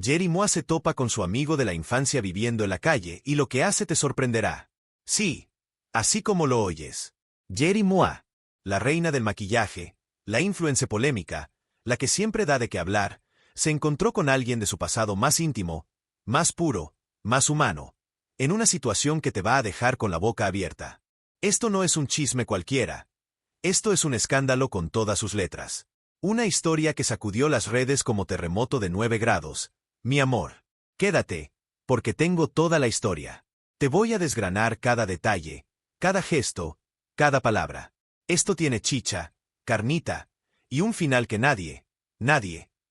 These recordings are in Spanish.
Jerry Moa se topa con su amigo de la infancia viviendo en la calle y lo que hace te sorprenderá. Sí, así como lo oyes. Jerry Moa, la reina del maquillaje, la influencer polémica, la que siempre da de qué hablar, se encontró con alguien de su pasado más íntimo, más puro, más humano, en una situación que te va a dejar con la boca abierta. Esto no es un chisme cualquiera. Esto es un escándalo con todas sus letras. Una historia que sacudió las redes como terremoto de 9 grados. Mi amor, quédate, porque tengo toda la historia. Te voy a desgranar cada detalle, cada gesto, cada palabra. Esto tiene chicha, carnita, y un final que nadie,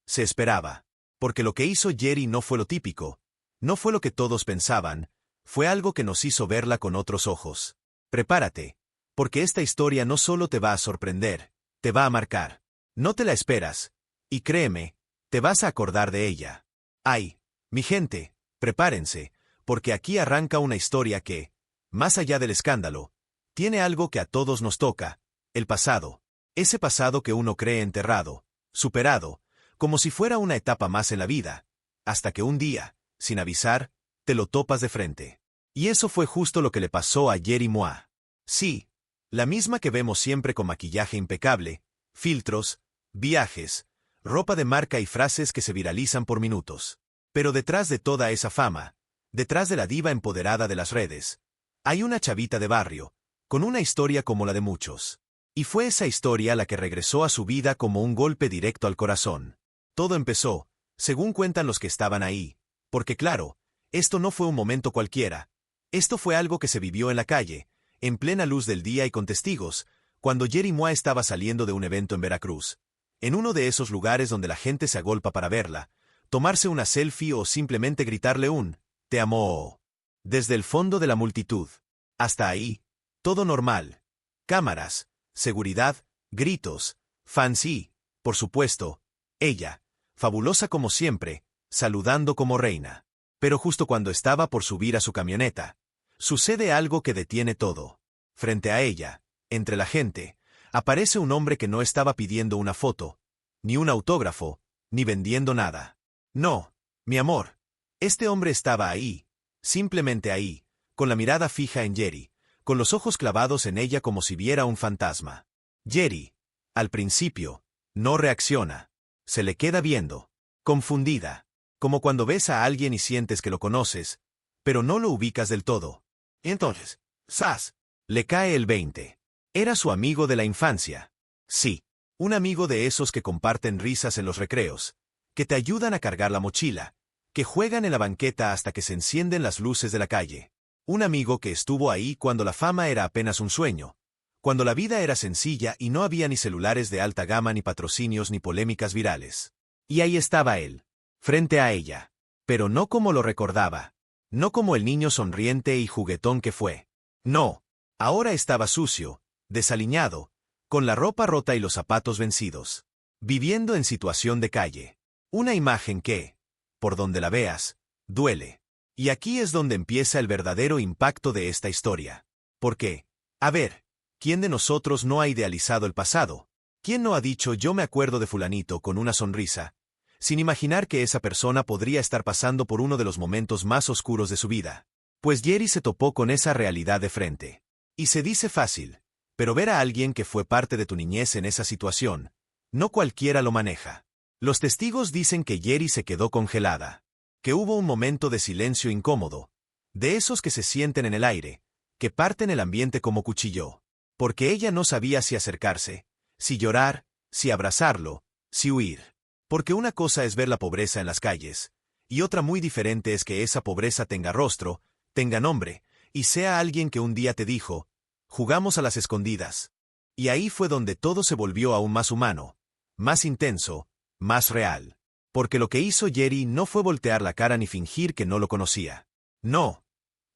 se esperaba. Porque lo que hizo Jerry no fue lo típico, no fue lo que todos pensaban, fue algo que nos hizo verla con otros ojos. Prepárate, porque esta historia no solo te va a sorprender, te va a marcar. No te la esperas, y créeme, te vas a acordar de ella. Ay, mi gente, prepárense, porque aquí arranca una historia que, más allá del escándalo, tiene algo que a todos nos toca, el pasado. Ese pasado que uno cree enterrado, superado, como si fuera una etapa más en la vida, hasta que un día, sin avisar, te lo topas de frente. Y eso fue justo lo que le pasó a Jerry Moa. Sí, la misma que vemos siempre con maquillaje impecable, filtros, viajes, ropa de marca y frases que se viralizan por minutos. Pero detrás de toda esa fama, detrás de la diva empoderada de las redes, hay una chavita de barrio, con una historia como la de muchos. Y fue esa historia la que regresó a su vida como un golpe directo al corazón. Todo empezó, según cuentan los que estaban ahí, porque claro, esto no fue un momento cualquiera. Esto fue algo que se vivió en la calle, en plena luz del día y con testigos, cuando Jerry Moa estaba saliendo de un evento en Veracruz. En uno de esos lugares donde la gente se agolpa para verla, tomarse una selfie o simplemente gritarle un «Te amo». Desde el fondo de la multitud. Hasta ahí, todo normal. Cámaras, seguridad, gritos, fans y, por supuesto, ella, fabulosa como siempre, saludando como reina. Pero justo cuando estaba por subir a su camioneta, sucede algo que detiene todo. Frente a ella, entre la gente, aparece un hombre que no estaba pidiendo una foto, ni un autógrafo, ni vendiendo nada. No, mi amor, este hombre estaba ahí, simplemente ahí, con la mirada fija en Jerry, con los ojos clavados en ella como si viera un fantasma. Jerry, al principio, no reacciona. Se le queda viendo, confundida, como cuando ves a alguien y sientes que lo conoces, pero no lo ubicas del todo. Entonces, ¡zas!, le cae el 20. Era su amigo de la infancia. Sí, un amigo de esos que comparten risas en los recreos, que te ayudan a cargar la mochila, que juegan en la banqueta hasta que se encienden las luces de la calle. Un amigo que estuvo ahí cuando la fama era apenas un sueño, cuando la vida era sencilla y no había ni celulares de alta gama ni patrocinios ni polémicas virales. Y ahí estaba él, frente a ella, pero no como lo recordaba, no como el niño sonriente y juguetón que fue. No, ahora estaba sucio, desaliñado, con la ropa rota y los zapatos vencidos, viviendo en situación de calle. Una imagen que, por donde la veas, duele. Y aquí es donde empieza el verdadero impacto de esta historia. Porque, a ver, ¿quién de nosotros no ha idealizado el pasado? ¿Quién no ha dicho yo me acuerdo de fulanito con una sonrisa, sin imaginar que esa persona podría estar pasando por uno de los momentos más oscuros de su vida? Pues Jerry se topó con esa realidad de frente. Y se dice fácil, pero ver a alguien que fue parte de tu niñez en esa situación, no cualquiera lo maneja. Los testigos dicen que Jerry se quedó congelada, que hubo un momento de silencio incómodo, de esos que se sienten en el aire, que parten el ambiente como cuchillo, porque ella no sabía si acercarse, si llorar, si abrazarlo, si huir. Porque una cosa es ver la pobreza en las calles, y otra muy diferente es que esa pobreza tenga rostro, tenga nombre, y sea alguien que un día te dijo, jugamos a las escondidas. Y ahí fue donde todo se volvió aún más humano, más intenso, más real. Porque lo que hizo Jerry no fue voltear la cara ni fingir que no lo conocía. No.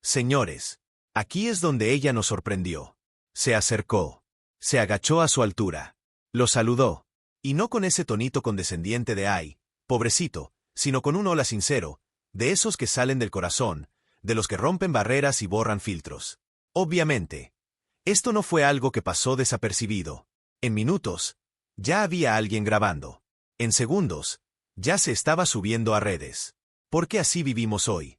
Señores, aquí es donde ella nos sorprendió. Se acercó. Se agachó a su altura. Lo saludó. Y no con ese tonito condescendiente de ay, pobrecito, sino con un hola sincero, de esos que salen del corazón, de los que rompen barreras y borran filtros. Obviamente, esto no fue algo que pasó desapercibido. En minutos, ya había alguien grabando. En segundos, ya se estaba subiendo a redes. Porque así vivimos hoy.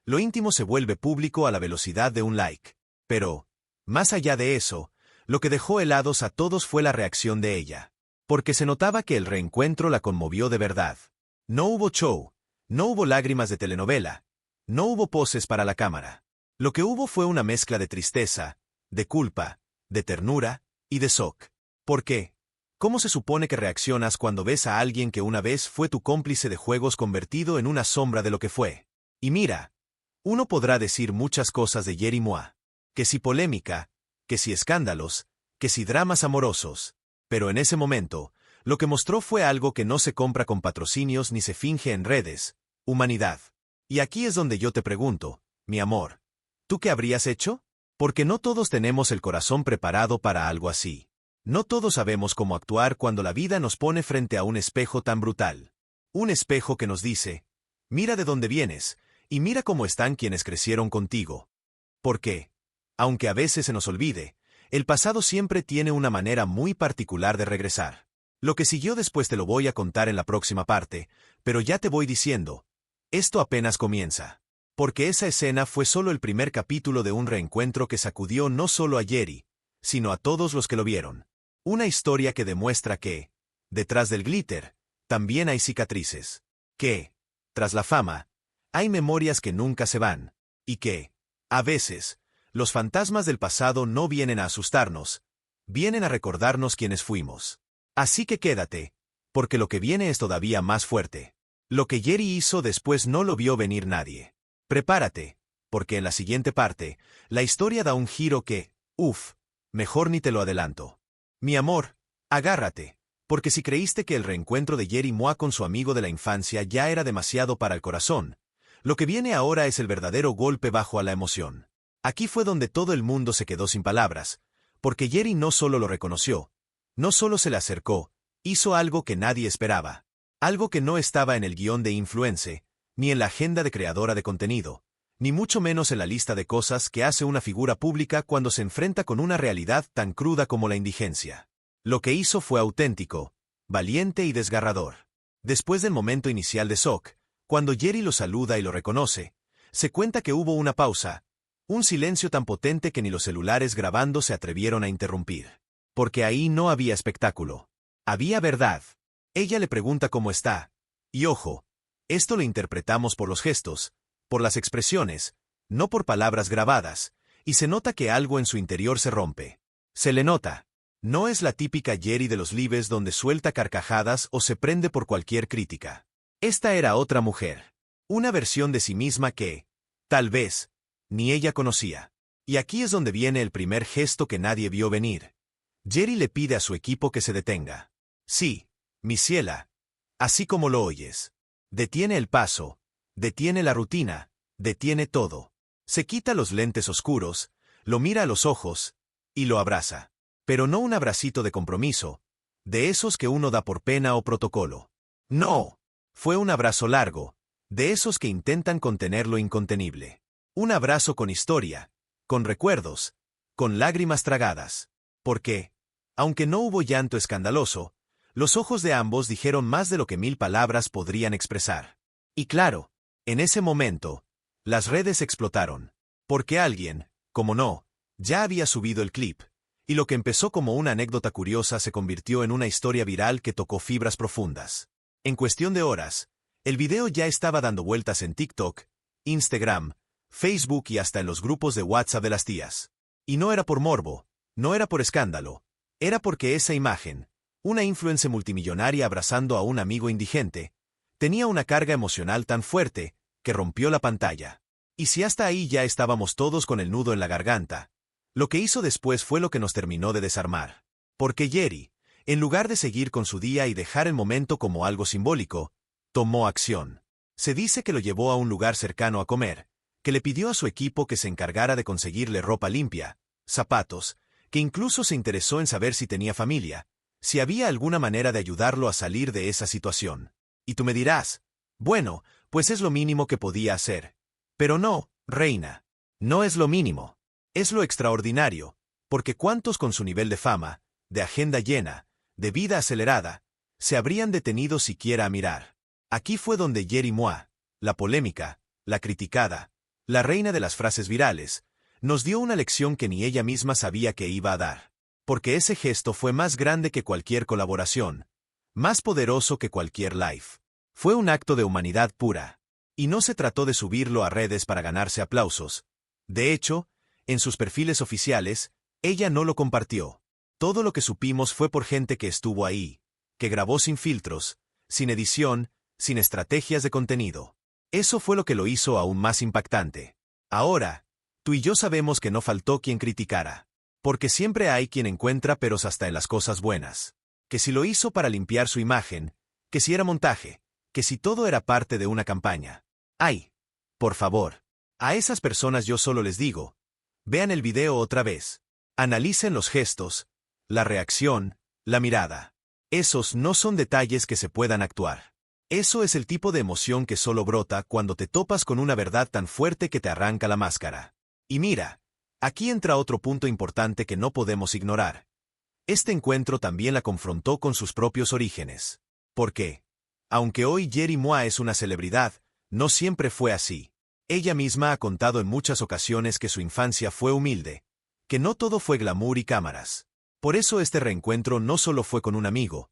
Lo íntimo se vuelve público a la velocidad de un like. Pero, más allá de eso, lo que dejó helados a todos fue la reacción de ella. Porque se notaba que el reencuentro la conmovió de verdad. No hubo show, no hubo lágrimas de telenovela, no hubo poses para la cámara. Lo que hubo fue una mezcla de tristeza, de culpa, de ternura y de shock. ¿Por qué? ¿Cómo se supone que reaccionas cuando ves a alguien que una vez fue tu cómplice de juegos convertido en una sombra de lo que fue? Y mira, uno podrá decir muchas cosas de Jerry Mois, que si polémica, que si escándalos, que si dramas amorosos, pero en ese momento, lo que mostró fue algo que no se compra con patrocinios ni se finge en redes: humanidad. Y aquí es donde yo te pregunto, mi amor, ¿tú qué habrías hecho? Porque no todos tenemos el corazón preparado para algo así. No todos sabemos cómo actuar cuando la vida nos pone frente a un espejo tan brutal. Un espejo que nos dice: mira de dónde vienes, y mira cómo están quienes crecieron contigo. Porque, aunque a veces se nos olvide, el pasado siempre tiene una manera muy particular de regresar. Lo que siguió después te lo voy a contar en la próxima parte, pero ya te voy diciendo, esto apenas comienza. Porque esa escena fue solo el primer capítulo de un reencuentro que sacudió no solo a Jerry, sino a todos los que lo vieron. Una historia que demuestra que, detrás del glitter, también hay cicatrices. Que, tras la fama, hay memorias que nunca se van. Y que, a veces, los fantasmas del pasado no vienen a asustarnos, vienen a recordarnos quiénes fuimos. Así que quédate, porque lo que viene es todavía más fuerte. Lo que Jerry hizo después no lo vio venir nadie. Prepárate, porque en la siguiente parte, la historia da un giro que, mejor ni te lo adelanto. Mi amor, agárrate, porque si creíste que el reencuentro de Jerry Mois con su amigo de la infancia ya era demasiado para el corazón, lo que viene ahora es el verdadero golpe bajo a la emoción. Aquí fue donde todo el mundo se quedó sin palabras, porque Jerry no solo lo reconoció, no solo se le acercó, hizo algo que nadie esperaba. Algo que no estaba en el guión de Influence, ni en la agenda de creadora de contenido, ni mucho menos en la lista de cosas que hace una figura pública cuando se enfrenta con una realidad tan cruda como la indigencia. Lo que hizo fue auténtico, valiente y desgarrador. Después del momento inicial de shock, cuando Jerry lo saluda y lo reconoce, se cuenta que hubo una pausa, un silencio tan potente que ni los celulares grabando se atrevieron a interrumpir. Porque ahí no había espectáculo. Había verdad. Ella le pregunta cómo está. Y ojo, esto lo interpretamos por los gestos, por las expresiones, no por palabras grabadas, y se nota que algo en su interior se rompe. Se le nota. No es la típica Jerry de los lives donde suelta carcajadas o se prende por cualquier crítica. Esta era otra mujer. Una versión de sí misma que, tal vez, ni ella conocía. Y aquí es donde viene el primer gesto que nadie vio venir. Jerry le pide a su equipo que se detenga. Sí, mi ciela, así como lo oyes. Detiene el paso, detiene la rutina, detiene todo. Se quita los lentes oscuros, lo mira a los ojos, y lo abraza. Pero no un abracito de compromiso, de esos que uno da por pena o protocolo. No, fue un abrazo largo, de esos que intentan contener lo incontenible. Un abrazo con historia, con recuerdos, con lágrimas tragadas. Porque, aunque no hubo llanto escandaloso, los ojos de ambos dijeron más de lo que 1000 palabras podrían expresar. Y claro, en ese momento, las redes explotaron. Porque alguien, como no, ya había subido el clip, y lo que empezó como una anécdota curiosa se convirtió en una historia viral que tocó fibras profundas. En cuestión de horas, el video ya estaba dando vueltas en TikTok, Instagram, Facebook y hasta en los grupos de WhatsApp de las tías. Y no era por morbo, no era por escándalo, era porque esa imagen, una influencer multimillonaria abrazando a un amigo indigente, tenía una carga emocional tan fuerte que rompió la pantalla. Y si hasta ahí ya estábamos todos con el nudo en la garganta, lo que hizo después fue lo que nos terminó de desarmar. Porque Jerry, en lugar de seguir con su día y dejar el momento como algo simbólico, tomó acción. Se dice que lo llevó a un lugar cercano a comer, que le pidió a su equipo que se encargara de conseguirle ropa limpia, zapatos, que incluso se interesó en saber si tenía familia, si había alguna manera de ayudarlo a salir de esa situación. Y tú me dirás, bueno, pues es lo mínimo que podía hacer. Pero no, reina, no es lo mínimo. Es lo extraordinario, porque cuántos con su nivel de fama, de agenda llena, de vida acelerada, se habrían detenido siquiera a mirar. Aquí fue donde Jerry Mois, la polémica, la criticada, la reina de las frases virales, nos dio una lección que ni ella misma sabía que iba a dar. Porque ese gesto fue más grande que cualquier colaboración, más poderoso que cualquier live. Fue un acto de humanidad pura. Y no se trató de subirlo a redes para ganarse aplausos. De hecho, en sus perfiles oficiales, ella no lo compartió. Todo lo que supimos fue por gente que estuvo ahí, que grabó sin filtros, sin edición, sin estrategias de contenido. Eso fue lo que lo hizo aún más impactante. Ahora, tú y yo sabemos que no faltó quien criticara. Porque siempre hay quien encuentra peros hasta en las cosas buenas. Que si lo hizo para limpiar su imagen, que si era montaje, que si todo era parte de una campaña. ¡Ay! Por favor. A esas personas yo solo les digo, vean el video otra vez. Analicen los gestos, la reacción, la mirada. Esos no son detalles que se puedan actuar. Eso es el tipo de emoción que solo brota cuando te topas con una verdad tan fuerte que te arranca la máscara. Y mira, aquí entra otro punto importante que no podemos ignorar. Este encuentro también la confrontó con sus propios orígenes. ¿Por qué? Aunque hoy Yeri Mua es una celebridad, no siempre fue así. Ella misma ha contado en muchas ocasiones que su infancia fue humilde, que no todo fue glamour y cámaras. Por eso este reencuentro no solo fue con un amigo,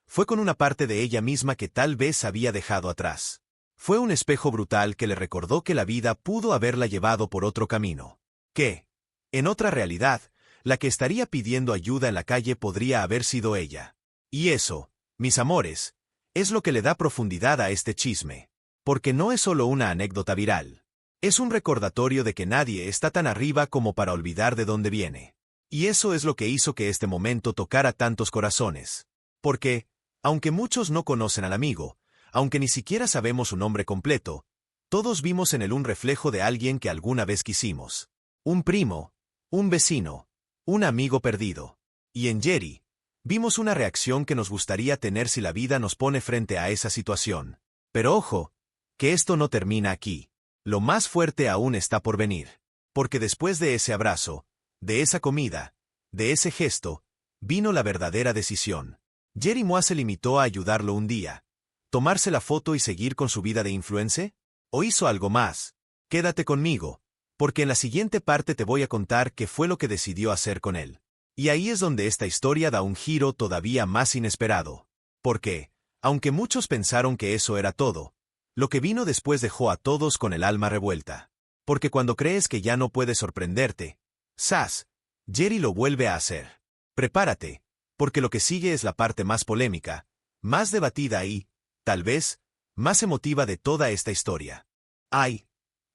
fue con una parte de ella misma que tal vez había dejado atrás. Fue un espejo brutal que le recordó que la vida pudo haberla llevado por otro camino. Que, en otra realidad, la que estaría pidiendo ayuda en la calle podría haber sido ella. Y eso, mis amores, es lo que le da profundidad a este chisme. Porque no es solo una anécdota viral. Es un recordatorio de que nadie está tan arriba como para olvidar de dónde viene. Y eso es lo que hizo que este momento tocara tantos corazones. Porque, aunque muchos no conocen al amigo, aunque ni siquiera sabemos su nombre completo, todos vimos en él un reflejo de alguien que alguna vez quisimos. Un primo, un vecino, un amigo perdido. Y en Yeri, vimos una reacción que nos gustaría tener si la vida nos pone frente a esa situación. Pero ojo, que esto no termina aquí. Lo más fuerte aún está por venir. Porque después de ese abrazo, de esa comida, de ese gesto, vino la verdadera decisión. ¿Yeri Mua se limitó a ayudarlo un día, tomarse la foto y seguir con su vida de influencer? ¿O hizo algo más? Quédate conmigo, porque en la siguiente parte te voy a contar qué fue lo que decidió hacer con él. Y ahí es donde esta historia da un giro todavía más inesperado. Porque, aunque muchos pensaron que eso era todo, lo que vino después dejó a todos con el alma revuelta. Porque cuando crees que ya no puedes sorprenderte, ¡zas!, Yeri lo vuelve a hacer. Prepárate, porque lo que sigue es la parte más polémica, más debatida y, tal vez, más emotiva de toda esta historia. ¡Ay!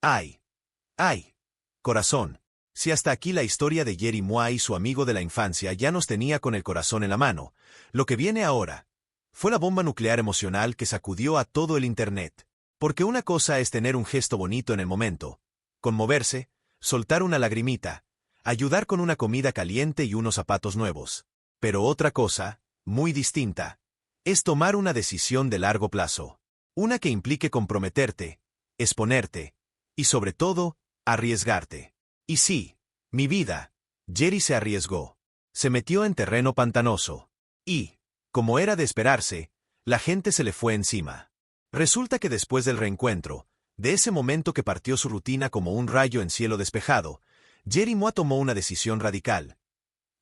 ¡Ay! ¡Ay! Corazón. Si hasta aquí la historia de Yeri Mua y su amigo de la infancia ya nos tenía con el corazón en la mano, lo que viene ahora fue la bomba nuclear emocional que sacudió a todo el Internet. Porque una cosa es tener un gesto bonito en el momento, conmoverse, soltar una lagrimita, ayudar con una comida caliente y unos zapatos nuevos. Pero otra cosa, muy distinta, es tomar una decisión de largo plazo. Una que implique comprometerte, exponerte, y sobre todo, arriesgarte. Y sí, mi vida, Yeri se arriesgó. Se metió en terreno pantanoso. Y, como era de esperarse, la gente se le fue encima. Resulta que después del reencuentro, de ese momento que partió su rutina como un rayo en cielo despejado, Yeri Mua tomó una decisión radical.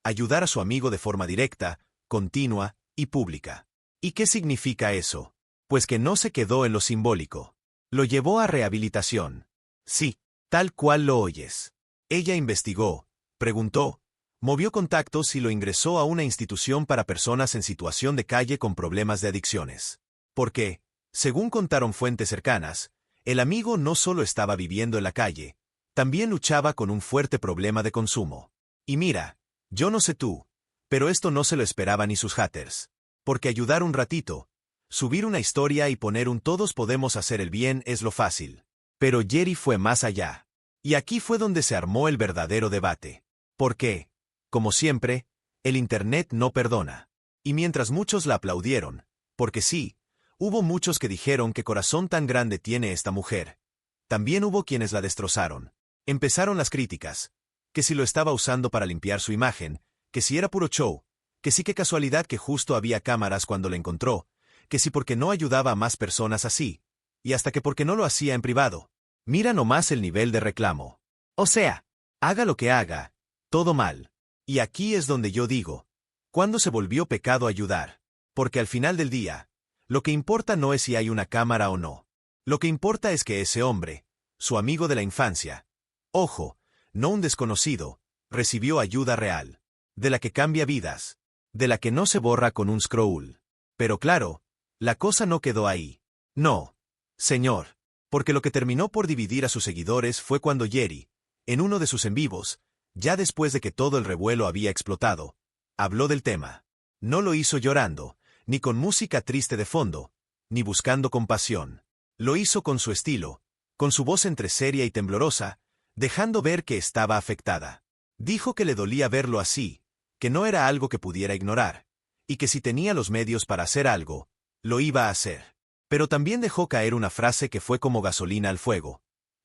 Ayudar a su amigo de forma directa, continua y pública. ¿Y qué significa eso? Pues que no se quedó en lo simbólico. Lo llevó a rehabilitación. Sí, tal cual lo oyes. Ella investigó, preguntó, movió contactos y lo ingresó a una institución para personas en situación de calle con problemas de adicciones. Porque, según contaron fuentes cercanas, el amigo no solo estaba viviendo en la calle, también luchaba con un fuerte problema de consumo. Y mira, yo no sé tú, pero esto no se lo esperaba ni sus haters. Porque ayudar un ratito, subir una historia y poner un todos podemos hacer el bien es lo fácil. Pero Yeri fue más allá. Y aquí fue donde se armó el verdadero debate. Porque, como siempre, el Internet no perdona. Y mientras muchos la aplaudieron, porque sí, hubo muchos que dijeron qué corazón tan grande tiene esta mujer. También hubo quienes la destrozaron. Empezaron las críticas. Que si lo estaba usando para limpiar su imagen, que si era puro show, que sí, qué casualidad que justo había cámaras cuando la encontró, que sí porque no ayudaba a más personas así. Y hasta que porque no lo hacía en privado. Mira nomás el nivel de reclamo. O sea, haga lo que haga, todo mal. Y aquí es donde yo digo, ¿cuándo se volvió pecado ayudar? Porque al final del día, lo que importa no es si hay una cámara o no. Lo que importa es que ese hombre, su amigo de la infancia, ojo, no un desconocido, recibió ayuda real, de la que cambia vidas, de la que no se borra con un scroll. Pero claro, la cosa no quedó ahí. No, señor, porque lo que terminó por dividir a sus seguidores fue cuando Jerry, en uno de sus en vivos, ya después de que todo el revuelo había explotado, habló del tema. No lo hizo llorando, ni con música triste de fondo, ni buscando compasión. Lo hizo con su estilo, con su voz entre seria y temblorosa, dejando ver que estaba afectada. Dijo que le dolía verlo así, que no era algo que pudiera ignorar, y que si tenía los medios para hacer algo, lo iba a hacer. Pero también dejó caer una frase que fue como gasolina al fuego.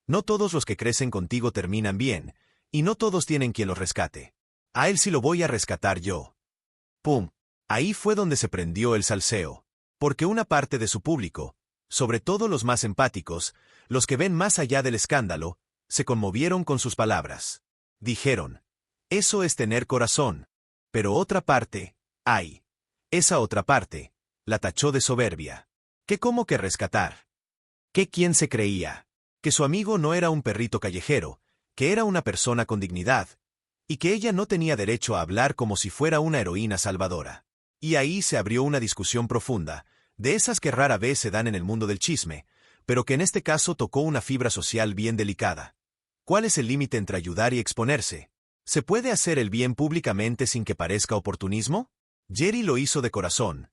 No todos los que crecen contigo terminan bien, y no todos tienen quien los rescate. A él sí lo voy a rescatar yo. ¡Pum! Ahí fue donde se prendió el salseo. Porque una parte de su público, sobre todo los más empáticos, los que ven más allá del escándalo, se conmovieron con sus palabras. Dijeron, eso es tener corazón. Pero otra parte, ay, esa otra parte, la tachó de soberbia. ¿Qué cómo que rescatar? ¿Qué quién se creía? Que su amigo no era un perrito callejero, que era una persona con dignidad, y que ella no tenía derecho a hablar como si fuera una heroína salvadora. Y ahí se abrió una discusión profunda, de esas que rara vez se dan en el mundo del chisme, pero que en este caso tocó una fibra social bien delicada. ¿Cuál es el límite entre ayudar y exponerse? ¿Se puede hacer el bien públicamente sin que parezca oportunismo? Jerry lo hizo de corazón,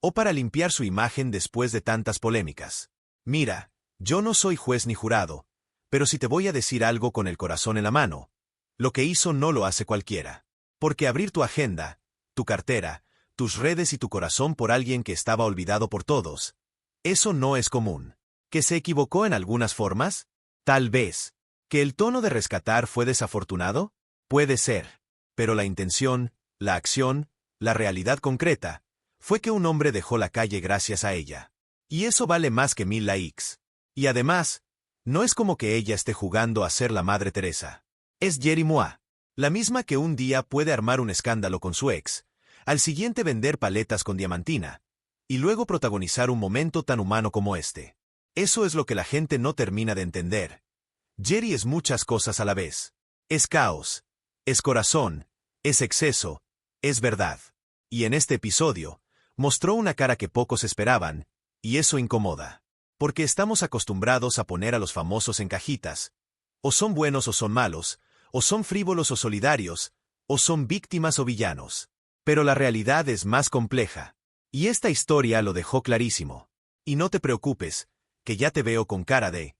o para limpiar su imagen después de tantas polémicas. Mira, yo no soy juez ni jurado, pero si te voy a decir algo con el corazón en la mano, lo que hizo no lo hace cualquiera. Porque abrir tu agenda, tu cartera, tus redes y tu corazón por alguien que estaba olvidado por todos, eso no es común. ¿Que se equivocó en algunas formas? Tal vez. ¿Que el tono de rescatar fue desafortunado? Puede ser. Pero la intención, la acción, la realidad concreta, fue que un hombre dejó la calle gracias a ella. Y eso vale más que 1000 likes. Y además, no es como que ella esté jugando a ser la Madre Teresa. Es Jerry Mois, la misma que un día puede armar un escándalo con su ex, al siguiente vender paletas con diamantina, y luego protagonizar un momento tan humano como este. Eso es lo que la gente no termina de entender. Jerry es muchas cosas a la vez. Es caos, es corazón, es exceso, es verdad. Y en este episodio, mostró una cara que pocos esperaban, y eso incomoda. Porque estamos acostumbrados a poner a los famosos en cajitas. O son buenos o son malos, o son frívolos o solidarios, o son víctimas o villanos. Pero la realidad es más compleja. Y esta historia lo dejó clarísimo. Y no te preocupes, que ya te veo con cara de...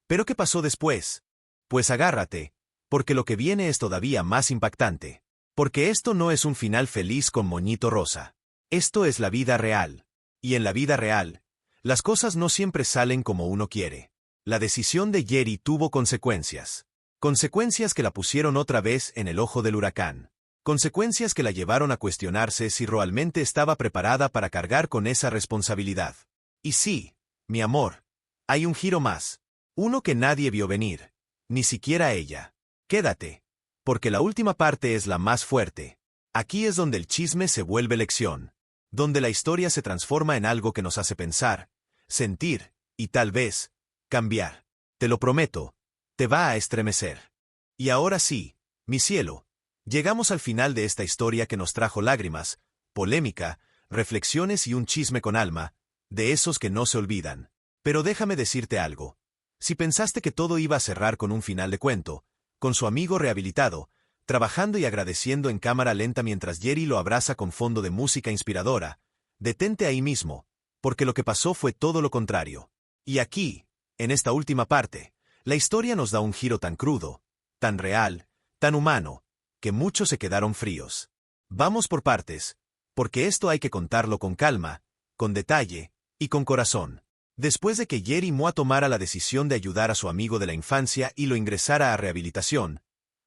¿Pero qué pasó después? Pues agárrate, porque lo que viene es todavía más impactante. Porque esto no es un final feliz con moñito rosa. Esto es la vida real. Y en la vida real, las cosas no siempre salen como uno quiere. La decisión de Jerry tuvo consecuencias. Consecuencias que la pusieron otra vez en el ojo del huracán. Consecuencias que la llevaron a cuestionarse si realmente estaba preparada para cargar con esa responsabilidad. Y sí, mi amor, hay un giro más. Uno que nadie vio venir. Ni siquiera ella. Quédate. Porque la última parte es la más fuerte. Aquí es donde el chisme se vuelve lección. Donde la historia se transforma en algo que nos hace pensar, sentir, y tal vez, cambiar. Te lo prometo, te va a estremecer. Y ahora sí, mi cielo, llegamos al final de esta historia que nos trajo lágrimas, polémica, reflexiones y un chisme con alma, de esos que no se olvidan. Pero déjame decirte algo. Si pensaste que todo iba a cerrar con un final de cuento, con su amigo rehabilitado, trabajando y agradeciendo en cámara lenta mientras Jerry lo abraza con fondo de música inspiradora, detente ahí mismo, porque lo que pasó fue todo lo contrario. Y aquí, en esta última parte, la historia nos da un giro tan crudo, tan real, tan humano, que muchos se quedaron fríos. Vamos por partes, porque esto hay que contarlo con calma, con detalle, y con corazón. Después de que Jerry Mois tomara la decisión de ayudar a su amigo de la infancia y lo ingresara a rehabilitación,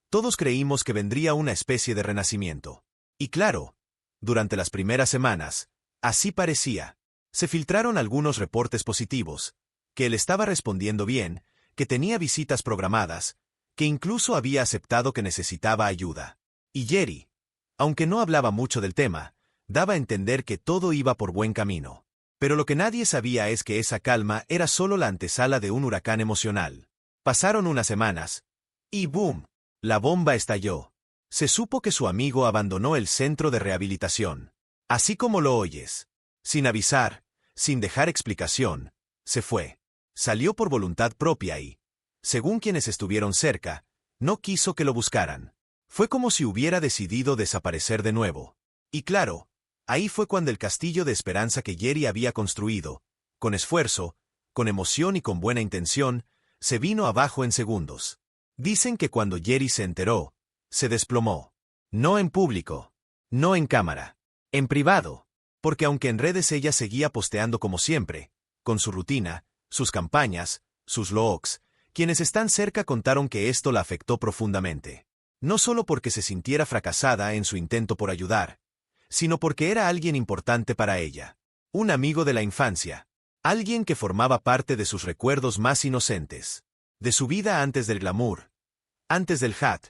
todos creímos que vendría una especie de renacimiento. Y claro, durante las primeras semanas, así parecía. Se filtraron algunos reportes positivos, que él estaba respondiendo bien, que tenía visitas programadas, que incluso había aceptado que necesitaba ayuda. Y Jerry, aunque no hablaba mucho del tema, daba a entender que todo iba por buen camino. Pero lo que nadie sabía es que esa calma era solo la antesala de un huracán emocional. Pasaron unas semanas, y ¡boom!, la bomba estalló. Se supo que su amigo abandonó el centro de rehabilitación. Así como lo oyes. Sin avisar, sin dejar explicación, se fue. Salió por voluntad propia y, según quienes estuvieron cerca, no quiso que lo buscaran. Fue como si hubiera decidido desaparecer de nuevo. Y claro, ahí fue cuando el castillo de esperanza que Jerry había construido, con esfuerzo, con emoción y con buena intención, se vino abajo en segundos. Dicen que cuando Jerry se enteró, se desplomó. No en público, no en cámara, en privado, porque aunque en redes ella seguía posteando como siempre, con su rutina, sus campañas, sus logs, quienes están cerca contaron que esto la afectó profundamente. No solo porque se sintiera fracasada en su intento por ayudar, sino porque era alguien importante para ella. Un amigo de la infancia. Alguien que formaba parte de sus recuerdos más inocentes. De su vida antes del glamour. Antes del hat.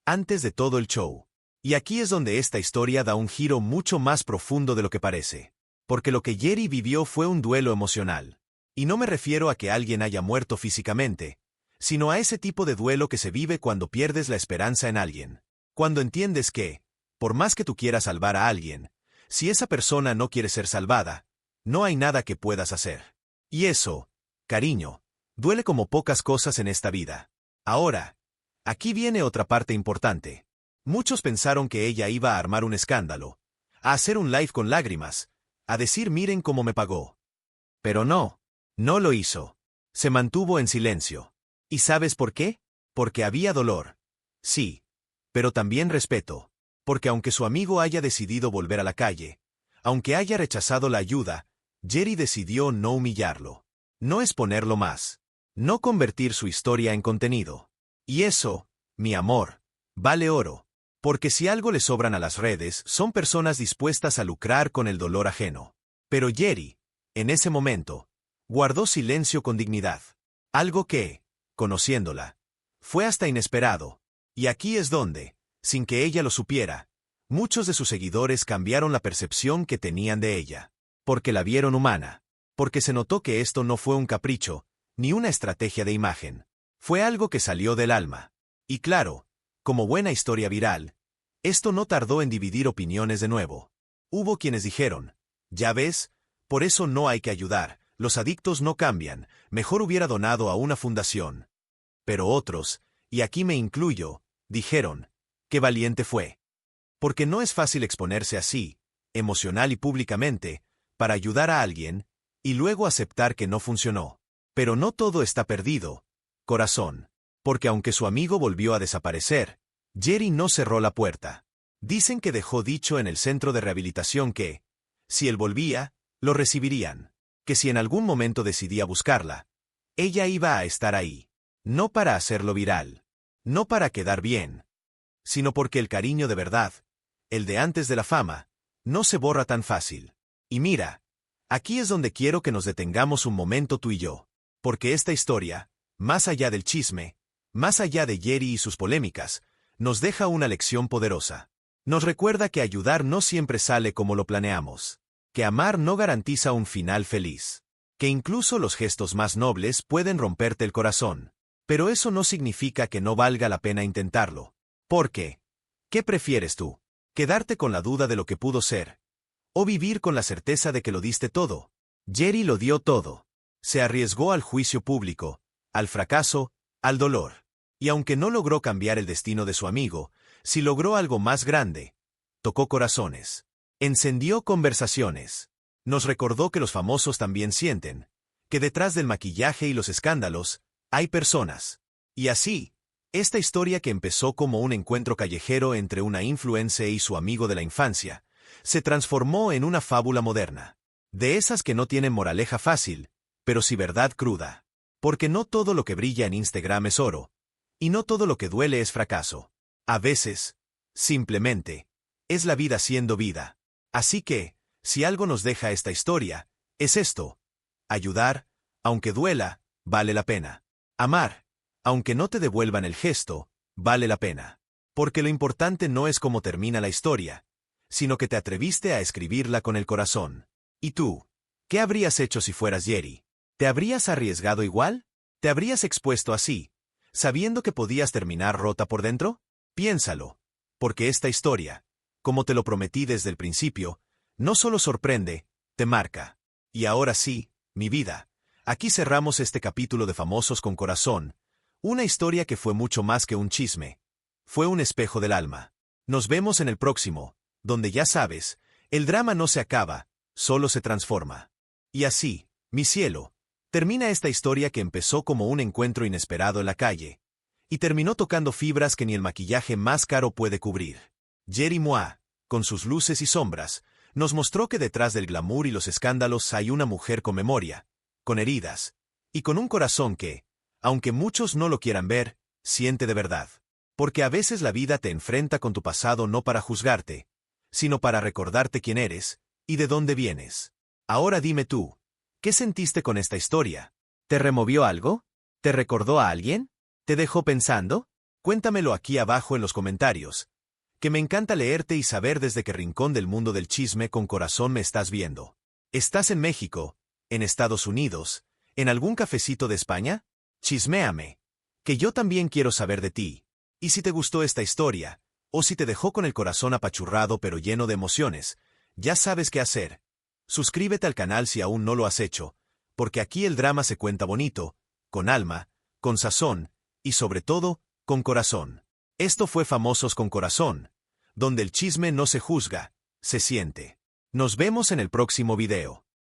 Antes de todo el show. Y aquí es donde esta historia da un giro mucho más profundo de lo que parece. Porque lo que Jerry vivió fue un duelo emocional. Y no me refiero a que alguien haya muerto físicamente, sino a ese tipo de duelo que se vive cuando pierdes la esperanza en alguien. Cuando entiendes que, por más que tú quieras salvar a alguien, si esa persona no quiere ser salvada, no hay nada que puedas hacer. Y eso, cariño, duele como pocas cosas en esta vida. Ahora, aquí viene otra parte importante. Muchos pensaron que ella iba a armar un escándalo, a hacer un live con lágrimas, a decir miren cómo me pagó. Pero no, no lo hizo. Se mantuvo en silencio. ¿Y sabes por qué? Porque había dolor. Sí, pero también respeto. Porque aunque su amigo haya decidido volver a la calle, aunque haya rechazado la ayuda, Jerry decidió no humillarlo, no exponerlo más, no convertir su historia en contenido. Y eso, mi amor, vale oro. Porque si algo le sobran a las redes, son personas dispuestas a lucrar con el dolor ajeno. Pero Jerry, en ese momento, guardó silencio con dignidad. Algo que, conociéndola, fue hasta inesperado. Y aquí es donde, sin que ella lo supiera, muchos de sus seguidores cambiaron la percepción que tenían de ella. Porque la vieron humana. Porque se notó que esto no fue un capricho, ni una estrategia de imagen. Fue algo que salió del alma. Y claro, como buena historia viral, esto no tardó en dividir opiniones de nuevo. Hubo quienes dijeron, ya ves, por eso no hay que ayudar, los adictos no cambian, mejor hubiera donado a una fundación. Pero otros, y aquí me incluyo, dijeron, qué valiente fue. Porque no es fácil exponerse así, emocional y públicamente, para ayudar a alguien, y luego aceptar que no funcionó. Pero no todo está perdido, corazón. Porque aunque su amigo volvió a desaparecer, Jerry no cerró la puerta. Dicen que dejó dicho en el centro de rehabilitación que, si él volvía, lo recibirían. Que si en algún momento decidía buscarla, ella iba a estar ahí. No para hacerlo viral. No para quedar bien. Sino porque el cariño de verdad, el de antes de la fama, no se borra tan fácil. Y mira, aquí es donde quiero que nos detengamos un momento tú y yo. Porque esta historia, más allá del chisme, más allá de Jerry y sus polémicas, nos deja una lección poderosa. Nos recuerda que ayudar no siempre sale como lo planeamos. Que amar no garantiza un final feliz. Que incluso los gestos más nobles pueden romperte el corazón. Pero eso no significa que no valga la pena intentarlo. ¿Por qué? ¿Qué prefieres tú? ¿Quedarte con la duda de lo que pudo ser? ¿O vivir con la certeza de que lo diste todo? Jerry lo dio todo. Se arriesgó al juicio público, al fracaso, al dolor. Y aunque no logró cambiar el destino de su amigo, sí logró algo más grande. Tocó corazones. Encendió conversaciones. Nos recordó que los famosos también sienten. Que detrás del maquillaje y los escándalos, hay personas. Y así, esta historia que empezó como un encuentro callejero entre una influencer y su amigo de la infancia, se transformó en una fábula moderna. De esas que no tienen moraleja fácil, pero sí verdad cruda. Porque no todo lo que brilla en Instagram es oro. Y no todo lo que duele es fracaso. A veces, simplemente, es la vida siendo vida. Así que, si algo nos deja esta historia, es esto. Ayudar, aunque duela, vale la pena. Amar, aunque no te devuelvan el gesto, vale la pena. Porque lo importante no es cómo termina la historia, sino que te atreviste a escribirla con el corazón. ¿Y tú? ¿Qué habrías hecho si fueras Jerry? ¿Te habrías arriesgado igual? ¿Te habrías expuesto así, sabiendo que podías terminar rota por dentro? Piénsalo, porque esta historia, como te lo prometí desde el principio, no solo sorprende, te marca. Y ahora sí, mi vida, aquí cerramos este capítulo de Famosos con Corazón, una historia que fue mucho más que un chisme. Fue un espejo del alma. Nos vemos en el próximo, donde ya sabes, el drama no se acaba, solo se transforma. Y así, mi cielo, termina esta historia que empezó como un encuentro inesperado en la calle, y terminó tocando fibras que ni el maquillaje más caro puede cubrir. Jerry Mois, con sus luces y sombras, nos mostró que detrás del glamour y los escándalos hay una mujer con memoria, con heridas, y con un corazón que, aunque muchos no lo quieran ver, siente de verdad. Porque a veces la vida te enfrenta con tu pasado no para juzgarte, sino para recordarte quién eres y de dónde vienes. Ahora dime tú, ¿qué sentiste con esta historia? ¿Te removió algo? ¿Te recordó a alguien? ¿Te dejó pensando? Cuéntamelo aquí abajo en los comentarios, que me encanta leerte y saber desde qué rincón del mundo del chisme con corazón me estás viendo. ¿Estás en México, en Estados Unidos, en algún cafecito de España? Chisméame, que yo también quiero saber de ti. Y si te gustó esta historia, o si te dejó con el corazón apachurrado pero lleno de emociones, ya sabes qué hacer. Suscríbete al canal si aún no lo has hecho, porque aquí el drama se cuenta bonito, con alma, con sazón, y sobre todo, con corazón. Esto fue Famosos con Corazón, donde el chisme no se juzga, se siente. Nos vemos en el próximo video.